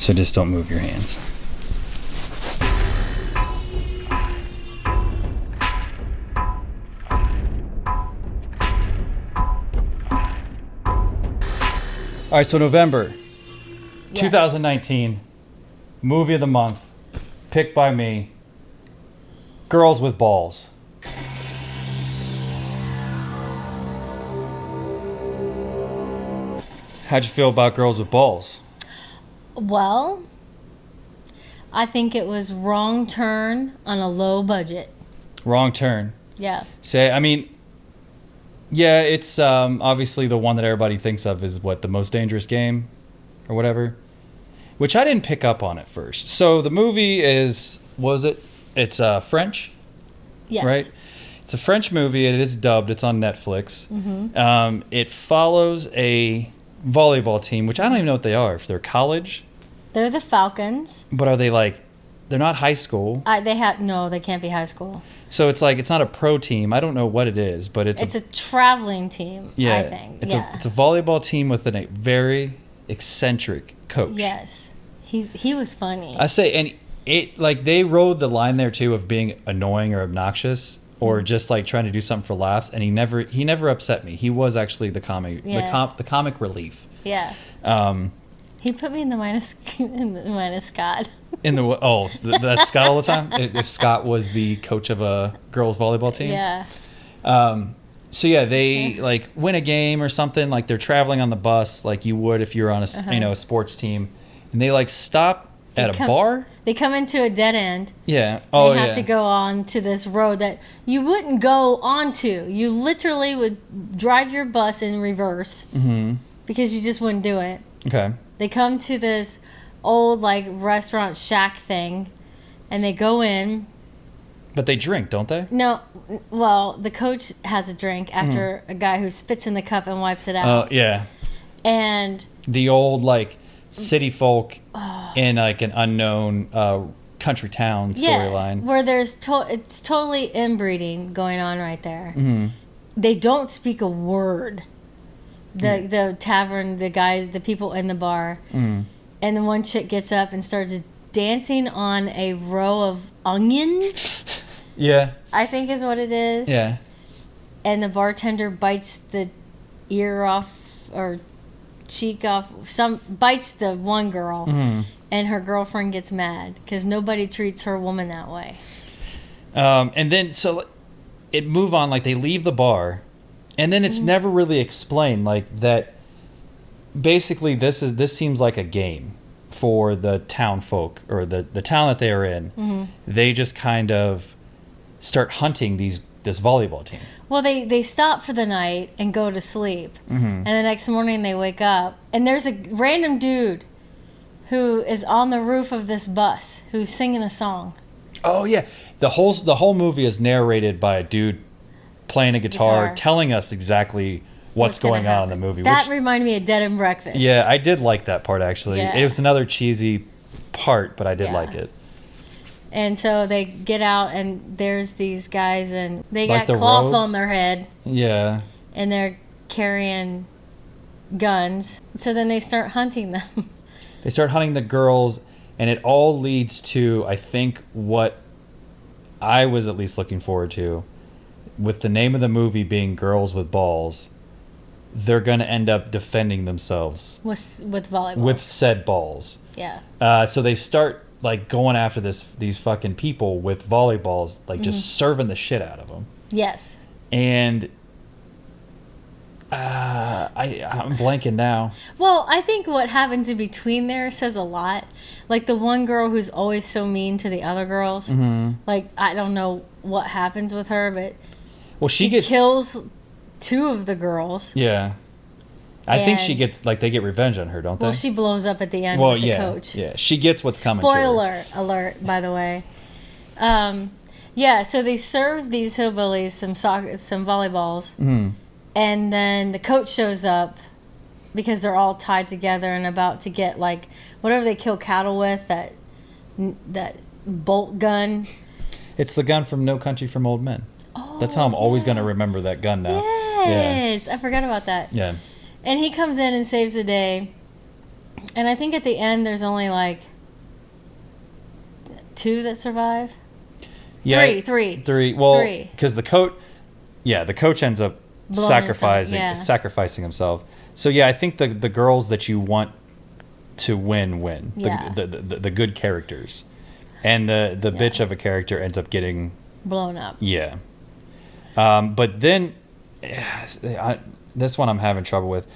So just don't move your hands. All right, so November 2019, movie of the month, picked by me, Girls with Balls. How'd you feel about Girls with Balls? Well, I think it was wrong turn on a low budget. Wrong turn. Yeah. Yeah, it's obviously the one that everybody thinks of is what, the most dangerous game or whatever, which I didn't pick up on at first. So the movie it's French, Yes. right? It's a French movie. It is dubbed. It's on Netflix. Mm-hmm. It follows a volleyball team, which I don't even know what they are. If they're college, They're the Falcons. but are they like, they're not high school. They can't be high school. So it's like, it's not a pro team. I don't know what it is, but it's a traveling team, yeah, I think. it's a volleyball team with a very eccentric coach. Yes. He was funny. I say, and it, like, they rode the line there too of being annoying or obnoxious or just like trying to do something for laughs, and he never upset me. He was actually the comic relief. Yeah. He put me in the minus Scott. That's Scott all the time? If Scott was the coach of a girls volleyball team? Yeah. So yeah, they like win a game or something, like they're traveling on the bus like you would if you're on a sports team, and they like stop at a bar. They come into a dead end. Yeah. They have to go on to this road that you wouldn't go onto. You literally would drive your bus in reverse because you just wouldn't do it. Okay. They come to this old like restaurant shack thing, and they go in. But they drink, don't they? No, well, the coach has a drink after a guy who spits in the cup and wipes it out. Oh yeah. And the old like city folk in like an unknown country town storyline. Where there's it's totally inbreeding going on right there. Mm-hmm. They don't speak a word. The tavern, the guys, the people in the bar, and the one chick gets up and starts dancing on a row of onions. Yeah. I think is what it is. Yeah. And the bartender bites the ear off or cheek off. Bites the one girl, and her girlfriend gets mad because nobody treats her woman that way. And then so it move on, like they leave the bar, and then it's never really explained, like that. Basically, this seems like a game for the town folk or the town that they are in. They just kind of start hunting this volleyball team. Well, they stop for the night and go to sleep, and the next morning they wake up, and there's a random dude who is on the roof of this bus who's singing a song. Oh yeah, the whole movie is narrated by a dude playing a guitar. Telling us exactly what's going on in the movie. That reminded me of Dead and Breakfast. Yeah, I did like that part actually. Yeah. It was another cheesy part, but I did like it. And so they get out, and there's these guys, and they Like got the cloth roads? on their head, Yeah. and they're carrying guns. So then they start hunting them. They start hunting the girls, and it all leads to, I think, what I was at least looking forward to, with the name of the movie being Girls with Balls. They're going to end up defending themselves with volleyball. with said balls. Yeah. So they start like going after these fucking people with volleyballs, like just serving the shit out of them. Yes. And I'm blanking now. Well, I think what happens in between there says a lot. Like the one girl who's always so mean to the other girls. Like, I don't know what happens with her, but Well, she kills two of the girls. Yeah. I think she gets, like, they get revenge on her, don't they? Well, she blows up at the end with the coach. Yeah, she gets what's coming to her. Spoiler alert, by the way. Yeah, so they serve these hillbillies some volleyballs. And then the coach shows up because they're all tied together and about to get, like, whatever they kill cattle with, that bolt gun. It's the gun from No Country for Old Men. Oh, that's how I'm always going to remember that gun now. Yes, I forgot about that. Yeah. And he comes in and saves the day. And I think at the end there's only like 2 that survive. Yeah, Three. Well, Three. because the coach ends up Blowing sacrificing himself, yeah. sacrificing himself. So yeah, I think the girls that you want to win. Yeah. The good characters, and the bitch of a character ends up getting Blown up. yeah. But then this one I'm having trouble with.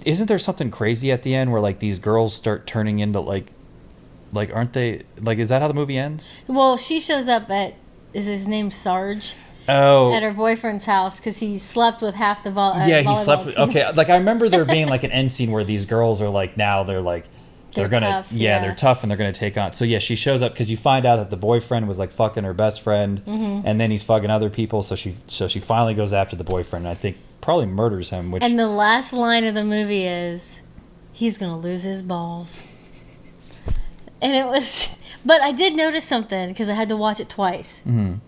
Isn't there something crazy at the end where like these girls start turning into like aren't they like, is that how the movie ends? Well, she shows up at, is his name Sarge? Oh, At her boyfriend's house because he slept with half the yeah, he volleyball slept. team. Okay, like I remember there being like an end scene where these girls are like now they're like they're They're gonna tough, yeah, yeah. they're tough and they're gonna take on. So yeah, she shows up because you find out that the boyfriend was like fucking her best friend, and then he's fucking other people. So she finally goes after the boyfriend. And I think probably murders him. Which And the last line of the movie is, he's going to lose his balls. And it was, but I did notice something because I had to watch it twice. Mhm.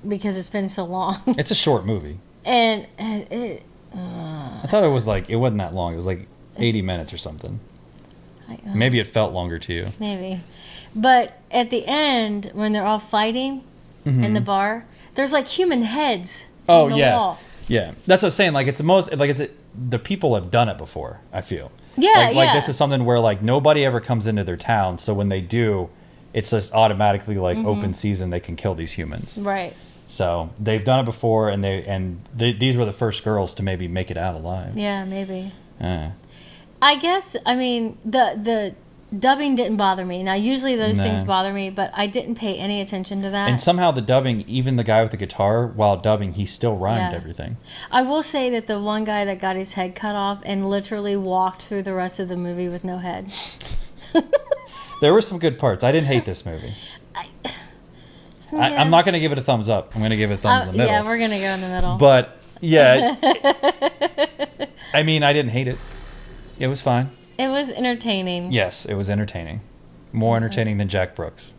Because it's been so long. It's a short movie. And it, I thought it was like, it wasn't that long. It was like 80 minutes or something. Maybe it felt longer to you. Maybe. But at the end, when they're all fighting in the bar, there's like human heads on the wall. Yeah, that's what I was saying. Like it's the most like the people have done it before. I feel. Yeah, like this is something where like nobody ever comes into their town, so when they do, it's just automatically like open season. They can kill these humans. Right. So they've done it before, and these were the first girls to maybe make it out alive. Yeah, maybe. Uh, I guess, I mean, the dubbing didn't bother me. Now, usually those Nah. things bother me, but I didn't pay any attention to that. and somehow the dubbing, even the guy with the guitar, while dubbing, he still rhymed Yeah. everything. I will say that the one guy that got his head cut off and literally walked through the rest of the movie with no head. There were some good parts. I didn't hate this movie. I'm not going to give it a thumbs up. I'm going to give it a thumbs in the middle. Yeah, we're going to go in the middle. But yeah, I mean, I didn't hate it. It was fine. It was entertaining. Yes, it was entertaining. More entertaining than Jack Brooks.